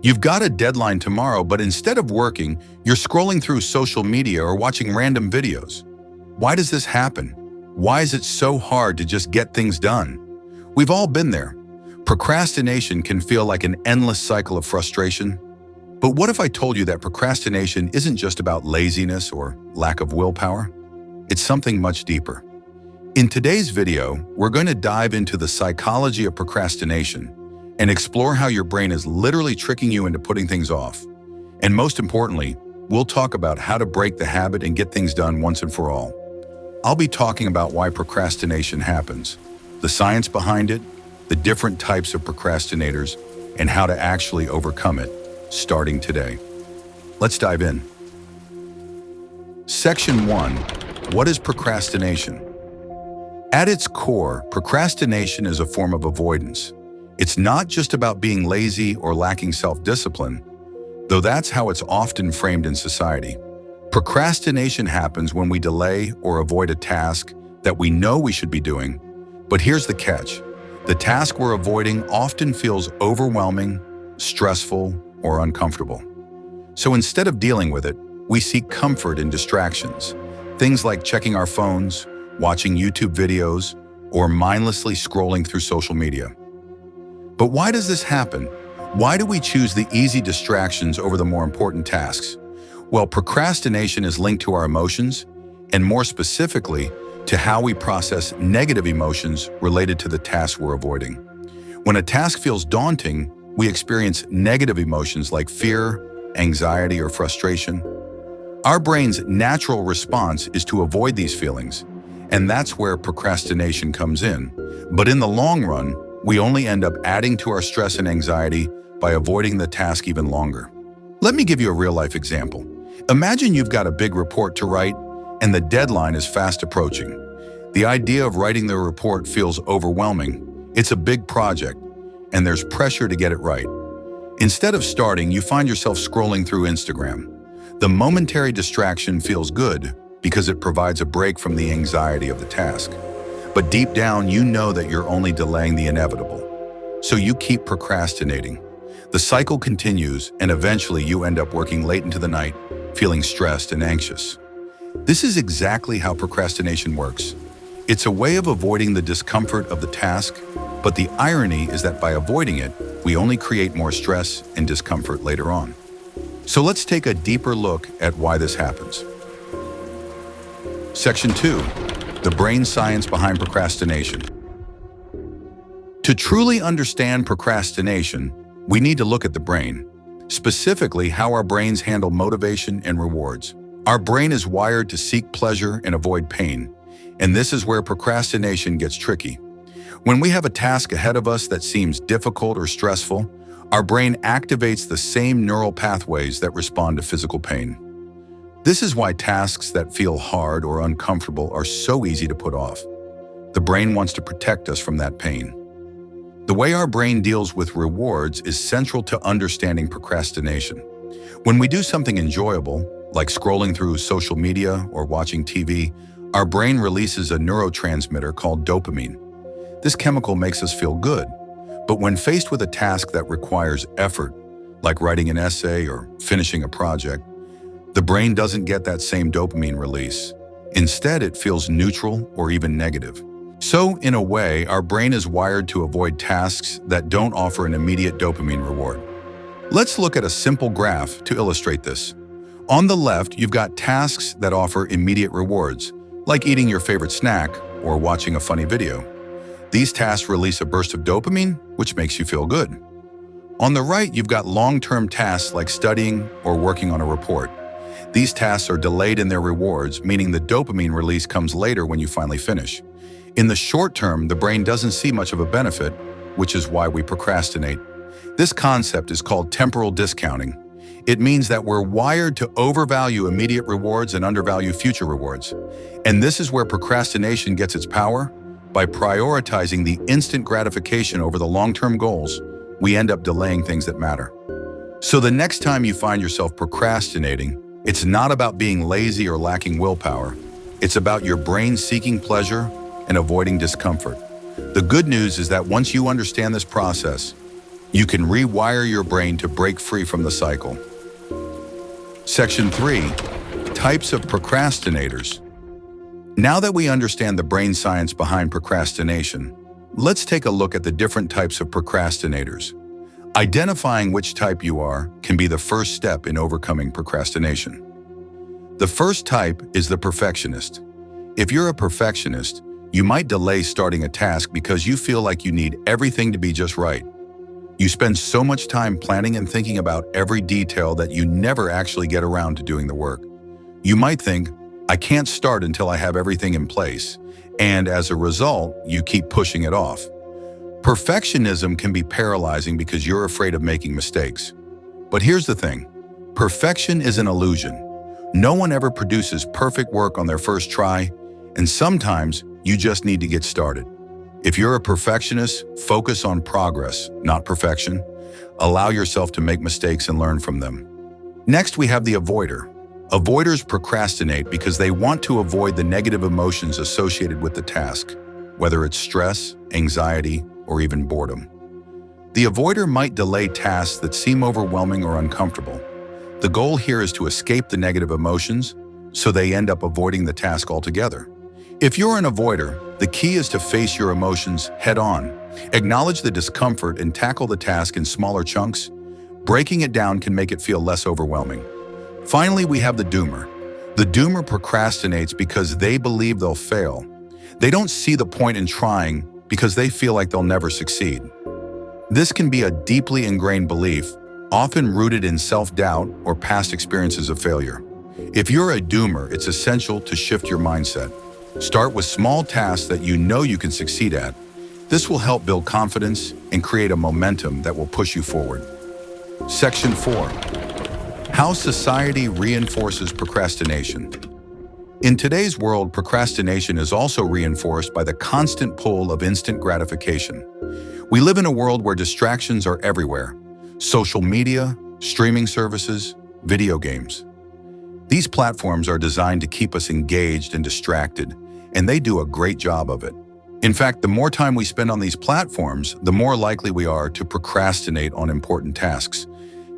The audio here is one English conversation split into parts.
You've got a deadline tomorrow, but instead of working, you're scrolling through social media or watching random videos. Why does this happen? Why is it so hard to just get things done? We've all been there. Procrastination can feel like an endless cycle of frustration. But what if I told you that procrastination isn't just about laziness or lack of willpower? It's something much deeper. In today's video, we're going to dive into the psychology of procrastination and explore how your brain is literally tricking you into putting things off. And most importantly, we'll talk about how to break the habit and get things done once and for all. I'll be talking about why procrastination happens, the science behind it, the different types of procrastinators, and how to actually overcome it, starting today. Let's dive in. Section 1. What is procrastination? At its core, procrastination is a form of avoidance. It's not just about being lazy or lacking self-discipline, though that's how it's often framed in society. Procrastination happens when we delay or avoid a task that we know we should be doing, but here's the catch. The task we're avoiding often feels overwhelming, stressful, or uncomfortable. So instead of dealing with it, we seek comfort in distractions. Things like checking our phones, watching YouTube videos, or mindlessly scrolling through social media. But why does this happen? Why do we choose the easy distractions over the more important tasks? Well, procrastination is linked to our emotions, and more specifically, to how we process negative emotions related to the task we're avoiding. When a task feels daunting, we experience negative emotions like fear, anxiety, or frustration. Our brain's natural response is to avoid these feelings, and that's where procrastination comes in. But in the long run, we only end up adding to our stress and anxiety by avoiding the task even longer. Let me give you a real-life example. Imagine you've got a big report to write, and the deadline is fast approaching. The idea of writing the report feels overwhelming. It's a big project, and there's pressure to get it right. Instead of starting, you find yourself scrolling through Instagram. The momentary distraction feels good because it provides a break from the anxiety of the task. But deep down, you know that you're only delaying the inevitable. So you keep procrastinating. The cycle continues, and eventually you end up working late into the night, feeling stressed and anxious. This is exactly how procrastination works. It's a way of avoiding the discomfort of the task, but the irony is that by avoiding it, we only create more stress and discomfort later on. So let's take a deeper look at why this happens. Section 2. The brain science behind procrastination. To truly understand procrastination, we need to look at the brain, specifically how our brains handle motivation and rewards. Our brain is wired to seek pleasure and avoid pain, and this is where procrastination gets tricky. When we have a task ahead of us that seems difficult or stressful, our brain activates the same neural pathways that respond to physical pain. This is why tasks that feel hard or uncomfortable are so easy to put off. The brain wants to protect us from that pain. The way our brain deals with rewards is central to understanding procrastination. When we do something enjoyable, like scrolling through social media or watching TV, our brain releases a neurotransmitter called dopamine. This chemical makes us feel good. But when faced with a task that requires effort, like writing an essay or finishing a project, the brain doesn't get that same dopamine release. Instead, it feels neutral or even negative. So, in a way, our brain is wired to avoid tasks that don't offer an immediate dopamine reward. Let's look at a simple graph to illustrate this. On the left, you've got tasks that offer immediate rewards, like eating your favorite snack or watching a funny video. These tasks release a burst of dopamine, which makes you feel good. On the right, you've got long-term tasks like studying or working on a report. These tasks are delayed in their rewards, meaning the dopamine release comes later when you finally finish. In the short term, the brain doesn't see much of a benefit, which is why we procrastinate. This concept is called temporal discounting. It means that we're wired to overvalue immediate rewards and undervalue future rewards. And this is where procrastination gets its power. By prioritizing the instant gratification over the long-term goals, we end up delaying things that matter. So the next time you find yourself procrastinating, it's not about being lazy or lacking willpower. It's about your brain seeking pleasure and avoiding discomfort. The good news is that once you understand this process, You can rewire your brain to break free from the cycle. Section 3. Types of Procrastinators. Now that we understand the brain science behind procrastination, let's take a look at the different types of procrastinators. Identifying which type you are can be the first step in overcoming procrastination. The first type is the perfectionist. If you're a perfectionist, you might delay starting a task because you feel like you need everything to be just right. You spend so much time planning and thinking about every detail that you never actually get around to doing the work. You might think, I can't start until I have everything in place, and as a result, you keep pushing it off. Perfectionism can be paralyzing because you're afraid of making mistakes. But here's the thing, perfection is an illusion. No one ever produces perfect work on their first try, and sometimes you just need to get started. If you're a perfectionist, focus on progress, not perfection. Allow yourself to make mistakes and learn from them. Next, we have the avoider. Avoiders procrastinate because they want to avoid the negative emotions associated with the task, whether it's stress, anxiety, or even boredom. The avoider might delay tasks that seem overwhelming or uncomfortable. The goal here is to escape the negative emotions, so they end up avoiding the task altogether. If you're an avoider, the key is to face your emotions head-on. Acknowledge the discomfort and tackle the task in smaller chunks. Breaking it down can make it feel less overwhelming. Finally, we have the doomer. The doomer procrastinates because they believe they'll fail. They don't see the point in trying because they feel like they'll never succeed. This can be a deeply ingrained belief, often rooted in self-doubt or past experiences of failure. If you're a doomer, it's essential to shift your mindset. Start with small tasks that you know you can succeed at. This will help build confidence and create a momentum that will push you forward. Section 4. How society reinforces procrastination. In today's world, procrastination is also reinforced by the constant pull of instant gratification. We live in a world where distractions are everywhere. Social media, streaming services, video games. These platforms are designed to keep us engaged and distracted, and they do a great job of it. In fact, the more time we spend on these platforms, the more likely we are to procrastinate on important tasks.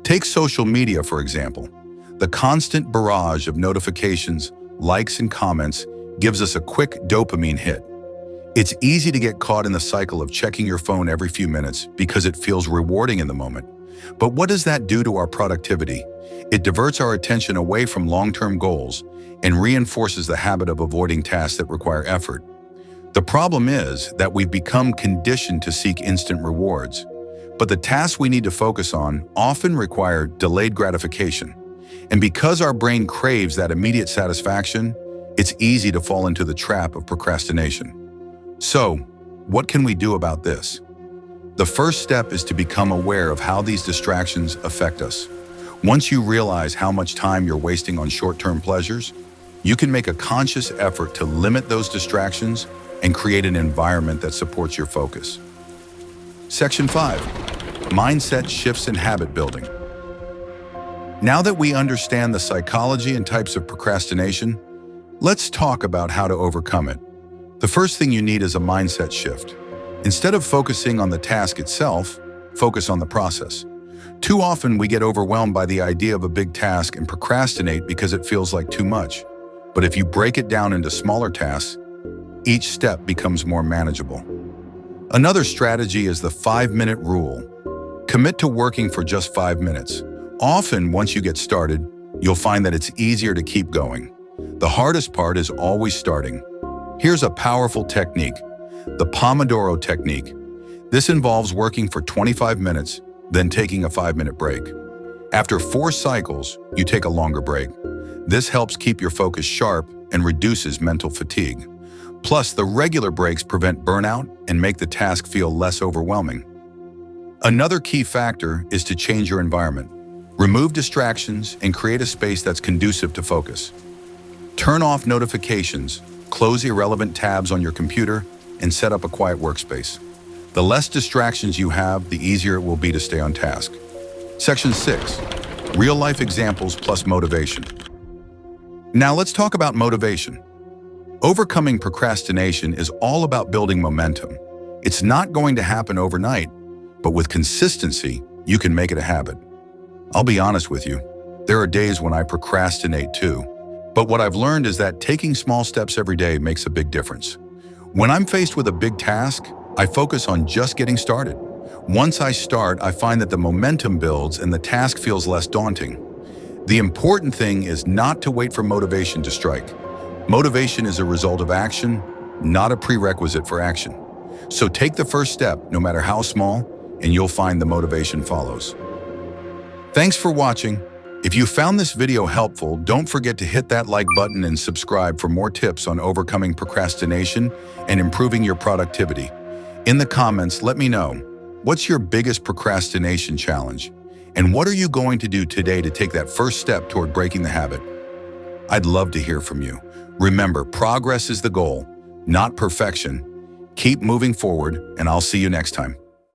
Take social media, for example. The constant barrage of notifications, likes, and comments gives us a quick dopamine hit. It's easy to get caught in the cycle of checking your phone every few minutes because it feels rewarding in the moment. But what does that do to our productivity? It diverts our attention away from long-term goals and reinforces the habit of avoiding tasks that require effort. The problem is that we've become conditioned to seek instant rewards. But the tasks we need to focus on often require delayed gratification. And because our brain craves that immediate satisfaction, it's easy to fall into the trap of procrastination. So, what can we do about this? The first step is to become aware of how these distractions affect us. Once you realize how much time you're wasting on short-term pleasures, you can make a conscious effort to limit those distractions and create an environment that supports your focus. Section 5. Mindset shifts and habit building. Now that we understand the psychology and types of procrastination, let's talk about how to overcome it. The first thing you need is a mindset shift. Instead of focusing on the task itself, focus on the process. Too often we get overwhelmed by the idea of a big task and procrastinate because it feels like too much. But if you break it down into smaller tasks, each step becomes more manageable. Another strategy is the 5-minute rule. Commit to working for just 5 minutes. Often, once you get started, you'll find that it's easier to keep going. The hardest part is always starting. Here's a powerful technique, the Pomodoro technique. This involves working for 25 minutes, then taking a 5-minute break. After 4 cycles, you take a longer break. This helps keep your focus sharp and reduces mental fatigue. Plus, the regular breaks prevent burnout and make the task feel less overwhelming. Another key factor is to change your environment. Remove distractions and create a space that's conducive to focus. Turn off notifications, close irrelevant tabs on your computer, and set up a quiet workspace. The less distractions you have, the easier it will be to stay on task. Section 6. Real-life examples plus motivation. Now let's talk about motivation. Overcoming procrastination is all about building momentum. It's not going to happen overnight. but with consistency, you can make it a habit. I'll be honest with you, there are days when I procrastinate too. But what I've learned is that taking small steps every day makes a big difference. When I'm faced with a big task, I focus on just getting started. Once I start, I find that the momentum builds and the task feels less daunting. The important thing is not to wait for motivation to strike. Motivation is a result of action, not a prerequisite for action. So take the first step, no matter how small, and you'll find the motivation follows. Thanks for watching. If you found this video helpful, don't forget to hit that like button and subscribe for more tips on overcoming procrastination and improving your productivity. In the comments, let me know, what's your biggest procrastination challenge? And what are you going to do today to take that first step toward breaking the habit? I'd love to hear from you. Remember, progress is the goal, not perfection. Keep moving forward, and I'll see you next time.